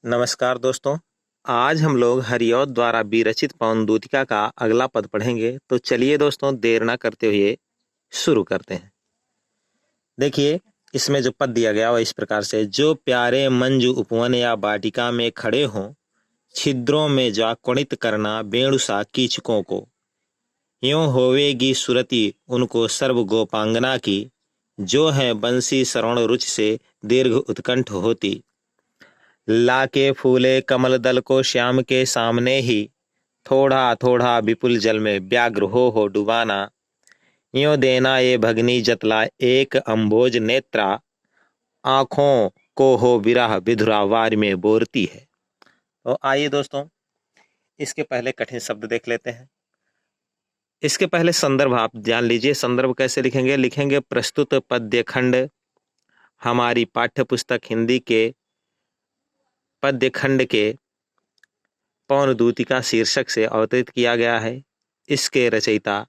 नमस्कार दोस्तों। आज हम लोग हरिऔध द्वारा विरचित पवन दूतिका का अगला पद पढ़ेंगे। तो चलिए दोस्तों, देर ना करते हुए शुरू करते हैं। देखिए, इसमें जो पद दिया गया वह इस प्रकार से: जो प्यारे मंजू उपवन या वाटिका में खड़े हों, छिद्रों में जा कुणित करना वेणुसा कीचकों को, यूं होवेगी सुरति उनको सर्व गोपांगना की, जो है बंसी श्रवण रुचि से दीर्घ उत्कंठ होती। लाके फूले कमल दल को श्याम के सामने ही, थोड़ा थोड़ा विपुल जल में व्याघ्र हो डुबाना, यूं देना ये भगनी जतला एक अम्भोज नेत्रा, आंखों को हो विरह विधुरा वार में बोरती है। तो आइए दोस्तों, इसके पहले कठिन शब्द देख लेते हैं। इसके पहले संदर्भ आप जान लीजिए। संदर्भ कैसे लिखेंगे? लिखेंगे प्रस्तुत पद्य खंड हमारी पाठ्य पुस्तक हिंदी के पद्य खंड के पवन दूतिका शीर्षक से अवतरित किया गया है। इसके रचयिता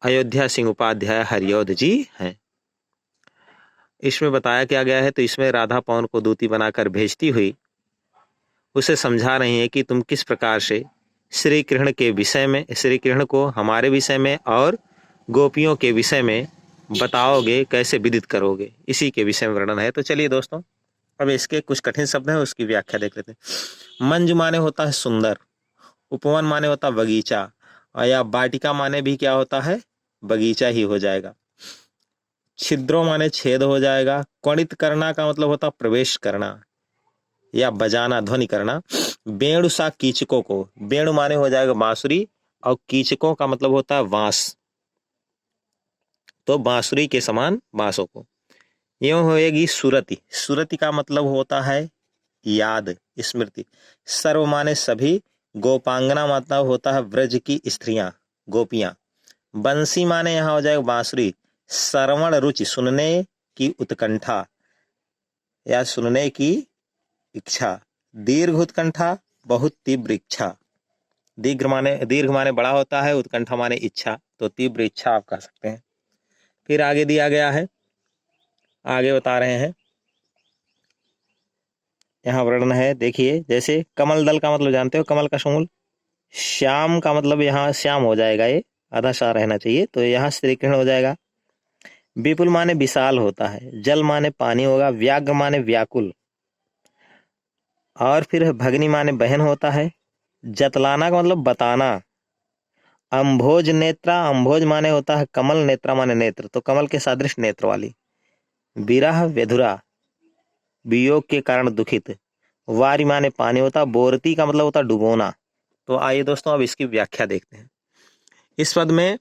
अयोध्या सिंह उपाध्याय हरिऔध जी हैं। इसमें बताया क्या गया है, तो इसमें राधा पवन को दूती बनाकर भेजती हुई उसे समझा रही है कि तुम किस प्रकार से श्री कृष्ण के विषय में, श्री कृष्ण को हमारे विषय में और गोपियों के विषय में बताओगे, कैसे विदित करोगे, इसी के विषय में वर्णन है। तो चलिए दोस्तों, अब इसके कुछ कठिन शब्द हैं, उसकी व्याख्या देख लेते हैं। मंज माने होता है सुंदर, उपवन माने होता बगीचा, और या वाटिका माने भी क्या होता है? बगीचा ही हो जाएगा। छिद्रों माने छेद हो जाएगा। क्वणित करना का मतलब होता प्रवेश करना या बजाना, ध्वनि करना। वेणुसा कीचकों को, वेणु माने हो जाएगा बांसुरी, और कीचकों का मतलब होता है बांस, तो बांसुरी के समान बांसों को। यूं होएगी सुरति, सुरति का मतलब होता है याद, स्मृति। सर्व माने सभी, गोपांगना मतलब होता है व्रज की स्त्रियां, गोपियां। बंसी माने यहाँ हो जाएगा बांसुरी। श्रवण रुचि, सुनने की उत्कंठा या सुनने की इच्छा। दीर्घ उत्कंठा, बहुत तीव्र इच्छा। दीर्घ माने बड़ा होता है, उत्कंठा माने इच्छा, तो तीव्र इच्छा आप कह सकते हैं। फिर आगे दिया गया है, आगे बता रहे हैं, यहाँ वर्णन है। देखिए, जैसे कमल दल का मतलब जानते हो, कमल का शूल। श्याम का मतलब यहाँ श्याम हो जाएगा, ये आधा सा रहना चाहिए, तो यहाँ श्री कृष्ण हो जाएगा। विपुल माने विशाल होता है। जल माने पानी होगा। व्याघ्र माने व्याकुल, और फिर भगनी माने बहन होता है। जतलाना का मतलब बताना। अम्भोज नेत्रा, अम्भोज माने होता है कमल, नेत्रा माने नेत्र, तो कमल के सदृश नेत्र वाली। विरह व्यधुरा, वियोग के कारण दुखित। वारी माने पानी होता। बोरती का मतलब होता डुबोना। तो आइए दोस्तों, अब इसकी व्याख्या देखते हैं। इस पद में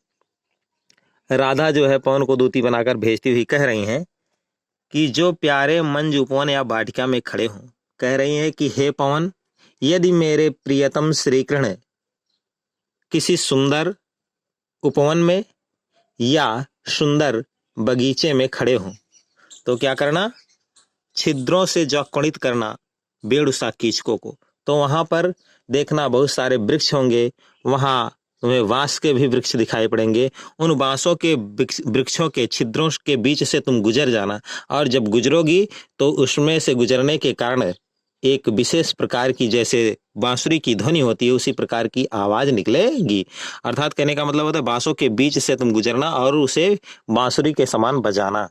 राधा जो है पवन को दूती बनाकर भेजती हुई कह रही हैं कि जो प्यारे मंज उपवन या वाटिका में खड़े हों, कह रही हैं कि हे पवन, यदि मेरे प्रियतम श्री कृष्ण किसी सुंदर उपवन में या सुंदर बगीचे में खड़े हों, तो क्या करना? छिद्रों से जो कुणित करना वेणुसा कीचकों को, तो वहां पर देखना बहुत सारे वृक्ष होंगे, वहां तुम्हें बांस के भी वृक्ष दिखाई पड़ेंगे। उन बांसों के वृक्षों के छिद्रों के बीच से तुम गुजर जाना, और जब गुजरोगी तो उसमें से गुजरने के कारण एक विशेष प्रकार की, जैसे बांसुरी की ध्वनि होती है, उसी प्रकार की आवाज निकलेगी। अर्थात कहने का मतलब होता है बांसों के बीच से तुम गुजरना और उसे बांसुरी के समान बजाना।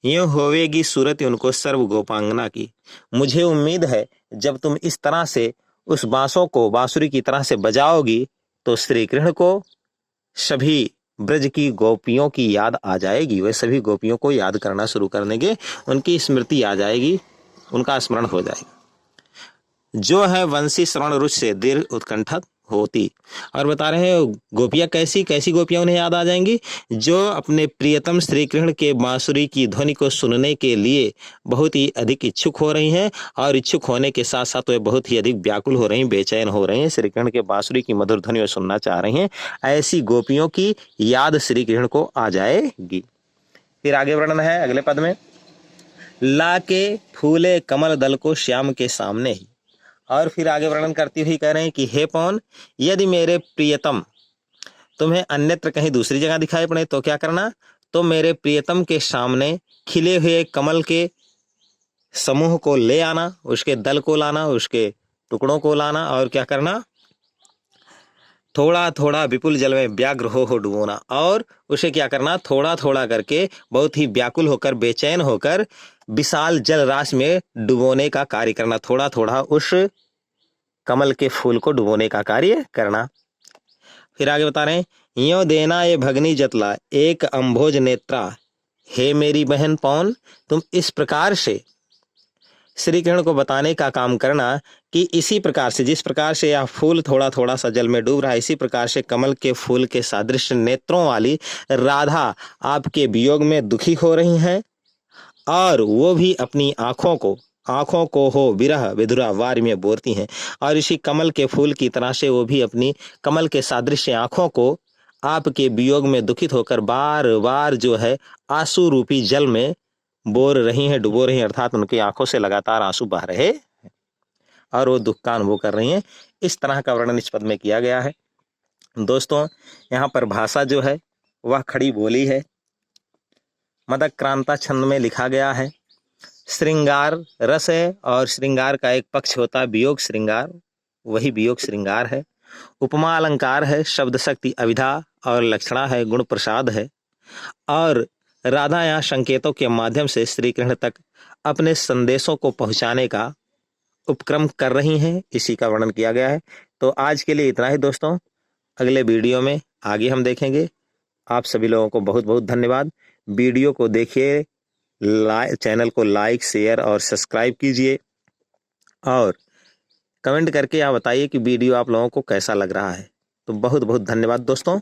यूं होवेगी सूरत उनको सर्व गोपांगना की। मुझे उम्मीद है जब तुम इस तरह से उस बांसों को बांसुरी की तरह से बजाओगी, तो श्री कृष्ण को सभी ब्रज की गोपियों की याद आ जाएगी। वे सभी गोपियों को याद करना शुरू कर देंगे, उनकी स्मृति आ जाएगी, उनका स्मरण हो जाएगा। जो है वंशी श्रवण रुचि से दीर्घ उत्कंठा होती। और बता रहे हैं गोपियां कैसी कैसी गोपियां उन्हें याद आ जाएंगी? जो अपने प्रियतम श्री कृष्ण के बांसुरी की ध्वनि को सुनने के लिए बहुत ही अधिक इच्छुक हो रही हैं, और इच्छुक होने के साथ साथ वे बहुत ही अधिक व्याकुल हो रही हैं, बेचैन हो रही हैं, श्री कृष्ण के बांसुरी की मधुर ध्वनि सुनना चाह रही हैं। ऐसी गोपियों की याद श्री कृष्ण को आ जाएगी। फिर आगे वर्णन है अगले पद में, लाके फूले कमल दल को श्याम के सामने ही। और फिर आगे वर्णन करती हुई कह रहे हैं कि हे पवन, यदि मेरे प्रियतम तुम्हें अन्यत्र कहीं दूसरी जगह दिखाई पड़े, तो क्या करना? तो मेरे प्रियतम के सामने खिले हुए कमल के समूह को ले आना, उसके दल को लाना, उसके टुकड़ों को लाना, और क्या करना, थोड़ा थोड़ा विपुल जल में व्याग्र हो डुबोना, और उसे क्या करना, थोड़ा थोड़ा करके बहुत ही व्याकुल होकर, बेचैन होकर विशाल जल राशि में डुबोने का कार्य करना, थोड़ा थोड़ा उस कमल के फूल को डुबोने का कार्य करना। फिर आगे बता रहे हैं, यो देना ये भगनी जतला एक अम्भोज नेत्रा, हे मेरी बहन पौन। तुम इस प्रकार से श्री कृष्ण को बताने का काम करना कि इसी प्रकार से, जिस प्रकार से यह फूल थोड़ा थोड़ा सा जल में डूब रहा है, इसी प्रकार से कमल के फूल के सादृश्य नेत्रों वाली राधा आपके वियोग में दुखी हो रही हैं, और वो भी अपनी आंखों को हो विरह विधुरा वार में बोरती हैं, और इसी कमल के फूल की तरह से वो भी अपनी कमल के सादृश्य आंखों को आपके वियोग में दुखित होकर बार बार जो है आंसू रूपी जल में बोर रही हैं, डुबो रही हैं, अर्थात उनकी आंखों से लगातार आंसू बह रहे हैं और वो दुख का अनुभव कर रही हैं। इस तरह का वर्णन इस पद में किया गया है। दोस्तों, यहाँ पर भाषा जो है वह खड़ी बोली है, मदक्रांता छंद में लिखा गया है। श्रृंगार रस है, और श्रृंगार का एक पक्ष होता है वियोग श्रृंगार, वही वियोग श्रृंगार है। उपमा अलंकार है, शब्द शक्ति अविधा और लक्षणा है, गुण प्रसाद है, और राधा यहाँ संकेतों के माध्यम से श्री कृष्ण तक अपने संदेशों को पहुंचाने का उपक्रम कर रही हैं, इसी का वर्णन किया गया है। तो आज के लिए इतना ही दोस्तों, अगले वीडियो में आगे हम देखेंगे। आप सभी लोगों को बहुत बहुत धन्यवाद। वीडियो को देखिए, चैनल को लाइक शेयर और सब्सक्राइब कीजिए, और कमेंट करके आप बताइए कि वीडियो आप लोगों को कैसा लग रहा है। तो बहुत बहुत धन्यवाद दोस्तों।